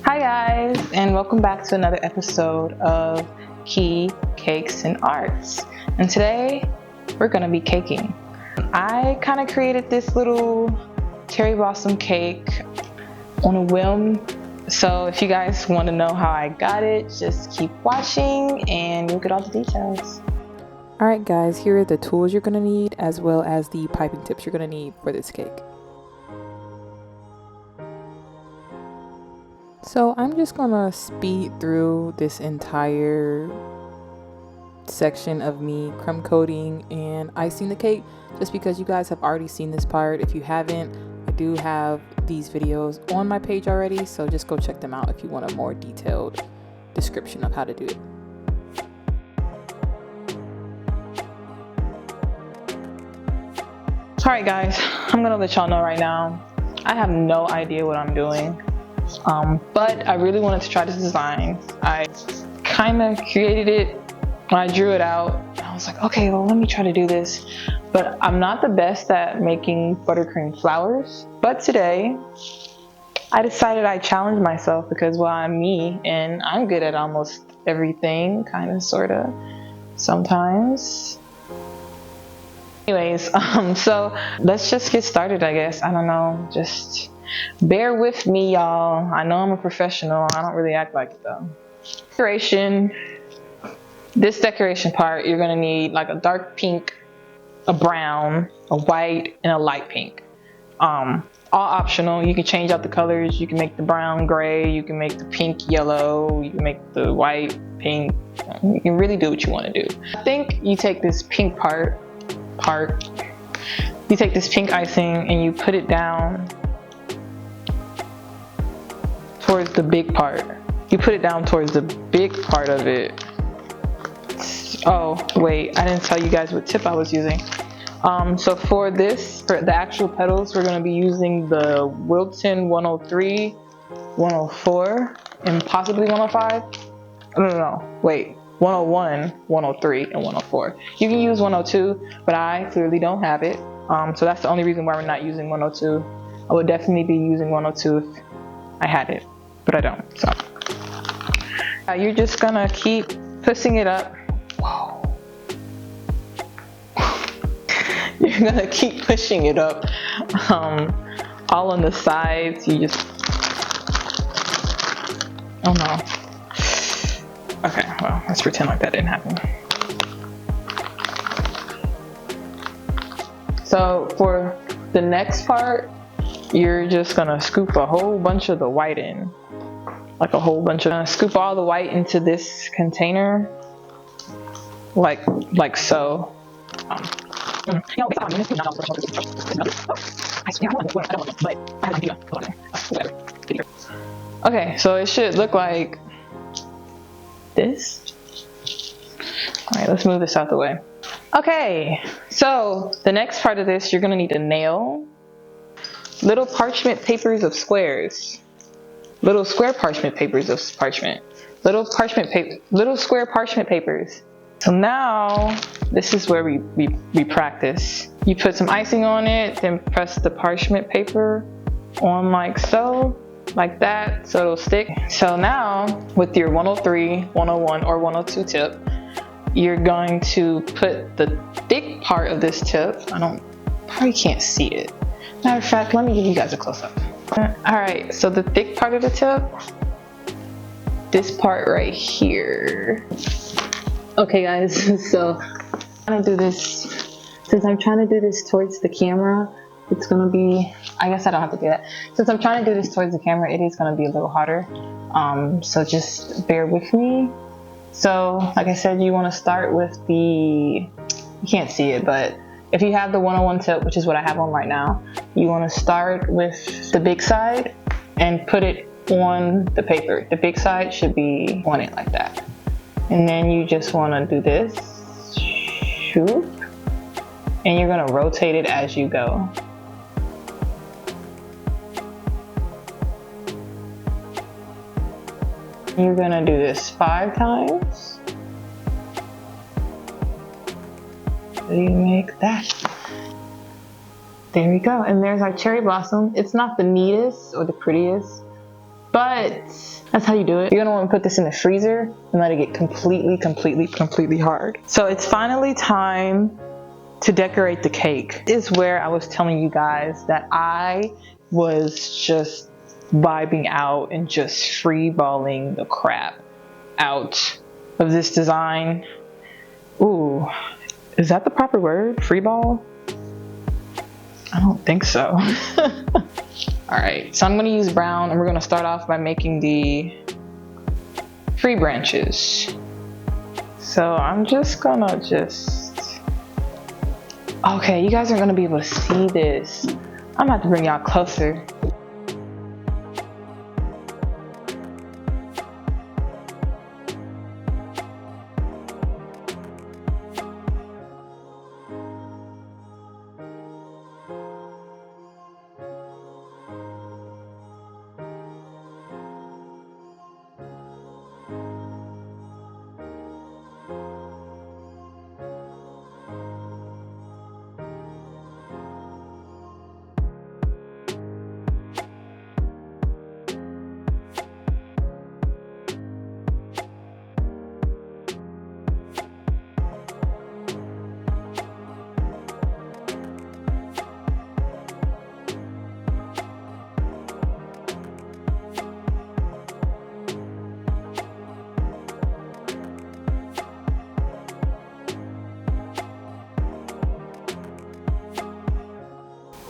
Hi guys, and welcome back to another episode of Key Cakes and Arts. And today we're gonna be caking. I kind of created this little cherry blossom cake on a whim. So if you guys want to know how I got it, just keep watching and you'll get all the details. Alright guys, here are the tools you're gonna need as well as the piping tips you're gonna need for this cake. So I'm just gonna speed through this entire section of me crumb coating and icing the cake just because you guys have already seen this part. If you haven't, I do have these videos on my page already, so just go check them out if you want a more detailed description of how to do it. Alright guys, I'm gonna let y'all know right now, I have no idea what I'm doing. But I really wanted to try this design. I kind of created it when I drew it out. I was like, okay, well, let me try to do this. But I'm not the best at making buttercream flowers. But today, I decided I'd challenge myself because, well, I'm me and I'm good at almost everything, kind of, sort of, sometimes. Anyways, so let's just get started, I guess. I don't know, just bear with me, y'all. I know I'm a professional. I don't really act like it though. Decoration. This decoration part, you're gonna need like a dark pink, a brown, a white, and a light pink. All optional. You can change out the colors. You can make the brown gray. You can make the pink yellow. You can make the white pink. You can really do what you want to do. I think you take this pink you take this pink icing and you put it down towards the big part. You put it down towards the big part of it. Oh wait, I didn't tell you guys what tip I was using. So for the actual petals, we're going to be using the Wilton 103, 104, and possibly 105. No, wait. 101, 103, and 104. You can use 102, but I clearly don't have it. So that's the only reason why we're not using 102. I would definitely be using 102 if I had it, but I don't. So you're just gonna keep pushing it up. Whoa. You're gonna keep pushing it up, all on the sides. You just, oh no. Okay, well, let's pretend like that didn't happen. So for the next part, you're just gonna scoop a whole bunch of the white in. Like a whole bunch of, scoop all the white into this container. Like so. Okay, so it should look like this. All right, let's move this out the way. Okay, so the next part of this, you're gonna need a nail, little parchment papers of squares, little square parchment papers of parchment, little square parchment papers. So now this is where we practice. You put some icing on it, then press the parchment paper on like so. Like that, so it'll stick. So now with your 103, 101, or 102 tip, you're going to put the thick part of this tip. Probably can't see it. Matter of fact, let me give you guys a close-up. Alright, so the thick part of the tip, this part right here. Okay guys, so I'm trying to do this, since I'm trying to do this towards the camera, it's gonna be, I guess I don't have to do that. Since I'm trying to do this towards the camera, it is gonna be a little harder. So just bear with me. So like I said, you wanna start with you can't see it, but if you have the 101 tip, which is what I have on right now, you wanna start with the big side and put it on the paper. The big side should be on it like that. And then you just wanna do this, shoop, and you're gonna rotate it as you go. You're gonna do this 5 times. So you make that. There we go. And there's our cherry blossom. It's not the neatest or the prettiest, but that's how you do it. You're gonna want to put this in the freezer and let it get completely hard. So it's finally time to decorate the cake. This is where I was telling you guys that I was just vibing out and just freeballing the crap out of this design. Ooh, is that the proper word? Freeball? I don't think so. Alright, so I'm going to use brown and we're going to start off by making the tree branches. So I'm just gonna okay, you guys are gonna be able to see this. I'm about to bring y'all closer.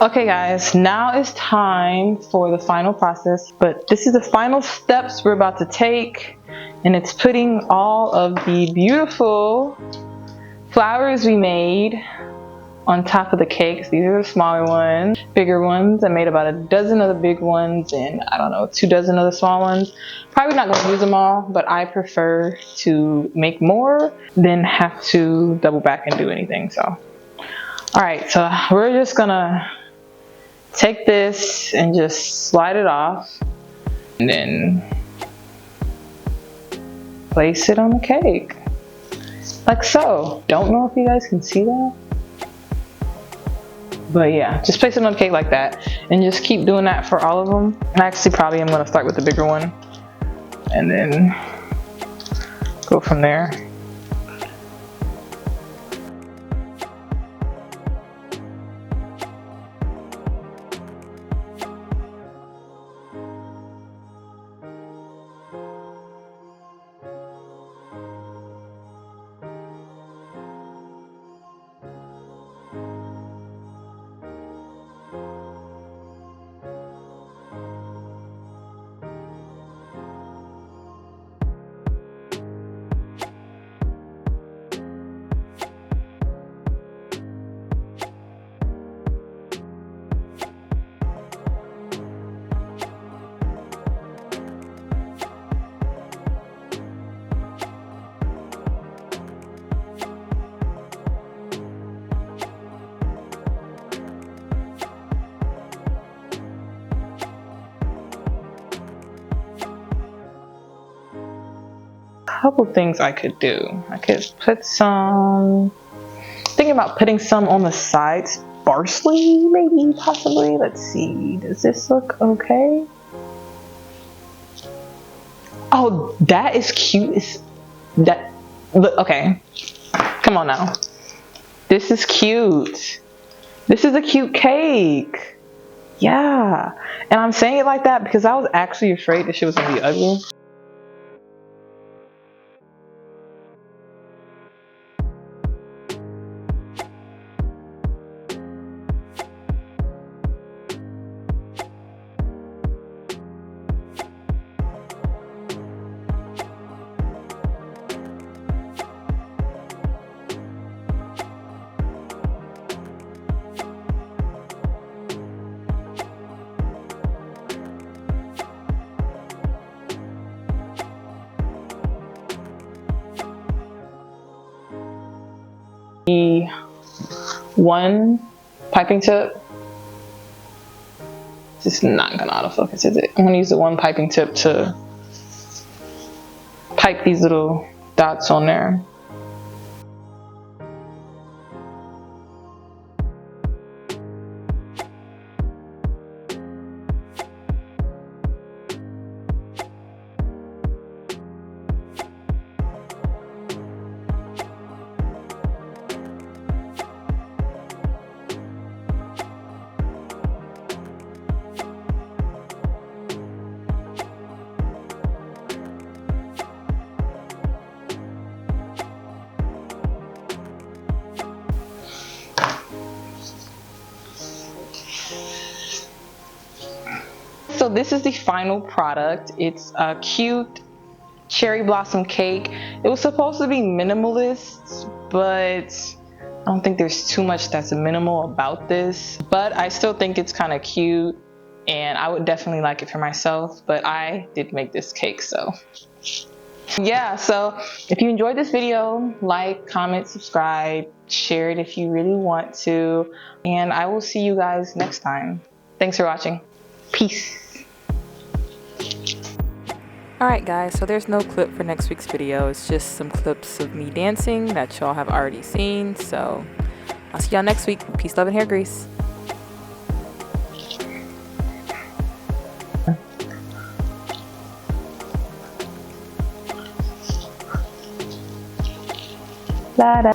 Okay guys, now it's time for the final process, but this is the final steps we're about to take, and it's putting all of the beautiful flowers we made on top of the cakes. These are the smaller ones. Bigger ones, I made about a dozen of the big ones and I don't know, 2 dozen of the small ones. Probably not going to use them all, but I prefer to make more than have to double back and do anything. So alright, so we're just gonna take this and just slide it off and then place it on the cake like so. Don't know if you guys can see that, but yeah, just place it on the cake like that and just keep doing that for all of them. And actually probably I'm going to start with the bigger one and then go from there. Couple things I could do. I could put some, thinking about putting some on the sides, sparsely, maybe, possibly. Let's see, does this look okay? Oh, that is cute. Okay, come on now. This is cute. This is a cute cake. Yeah, and I'm saying it like that because I was actually afraid that shit was gonna be ugly. One piping tip. This is not gonna autofocus, is it? I'm gonna use the one piping tip to pipe these little dots on there. so this is the final product. It's a cute cherry blossom cake. It was supposed to be minimalist, but I don't think there's too much that's minimal about this. But I still think it's kind of cute, and I would definitely like it for myself. But I did make this cake, so yeah. So if you enjoyed this video, like, comment, subscribe, share it if you really want to, and I will see you guys next time. Thanks for watching. Peace. Alright guys, so there's no clip for next week's video. It's just some clips of me dancing that y'all have already seen. So I'll see y'all next week. Peace, love, and hair grease. Da, da.